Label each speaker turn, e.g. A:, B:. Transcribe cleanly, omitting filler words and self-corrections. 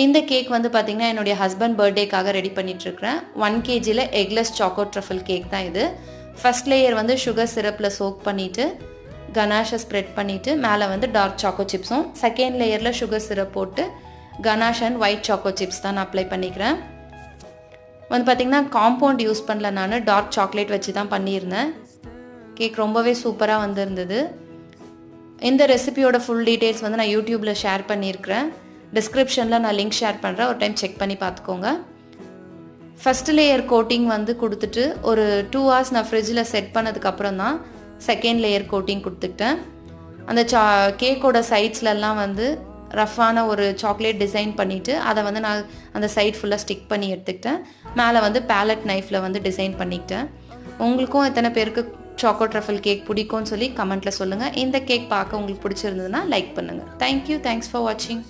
A: இந்த கேக் வந்து பார்த்திங்கன்னா என்னுடைய ஹஸ்பண்ட் பர்த்டேக்காக ரெடி பண்ணிகிட்ருக்கிறேன். 1 kgல எக்லெஸ் சாக்கோ ட்ரஃபிள் கேக் தான் இது. ஃபஸ்ட் லேயர் வந்து சுகர் சிரப்பில் சோக் பண்ணிவிட்டு கனாஷை ஸ்ப்ரெட் பண்ணிவிட்டு மேலே வந்து டார்க் சாக்கோ சிப்ஸும், செகண்ட் லேயரில் சுகர் சிரப் போட்டு ganache and white choco chips தான் நான் அப்ளை பண்ணிக்கிறேன். வந்து பார்த்திங்கன்னா காம்பவுண்ட் யூஸ் பண்ணல, நான் டார்க் சாக்லேட் வச்சு தான் பண்ணியிருந்தேன். கேக் ரொம்பவே சூப்பராக வந்திருந்தது. இந்த ரெசிபியோட ஃபுல் டீட்டெயில்ஸ் வந்து நான் யூடியூப்பில் ஷேர் பண்ணியிருக்கிறேன். டிஸ்கிரிப்ஷனில் நான் லிங்க் ஷேர் பண்ணுறேன், ஒரு டைம் செக் பண்ணி பார்த்துக்கோங்க. ஃபஸ்ட் லேயர் கோட்டிங் வந்து கொடுத்துட்டு ஒரு 2 hours நான் ஃப்ரிட்ஜில் செட் பண்ணதுக்கப்புறம் தான் செகண்ட் லேயர் கோட்டிங் கொடுத்துக்கிட்டேன். அந்த கேக்கோட சைட்ஸ்லலாம் வந்து ரஃப்பான ஒரு சாக்லேட் டிசைன் பண்ணிவிட்டு அதை வந்து நான் அந்த சைட் ஃபுல்லாக ஸ்டிக் பண்ணி எடுத்துக்கிட்டேன். மேலே வந்து பேலட் நைஃப்பில் வந்து டிசைன் பண்ணிக்கிட்டேன். உங்களுக்கும் எத்தனை பேருக்கு சாக்கோ ட்ரஃபிள் கேக் பிடிக்கும்னு சொல்லி கமெண்ட்டில் சொல்லுங்கள். இந்த கேக் பார்க்க உங்களுக்கு பிடிச்சிருந்ததுன்னா லைக் பண்ணுங்கள். தேங்க்யூ, தேங்க்ஸ் ஃபார் வாட்சிங்.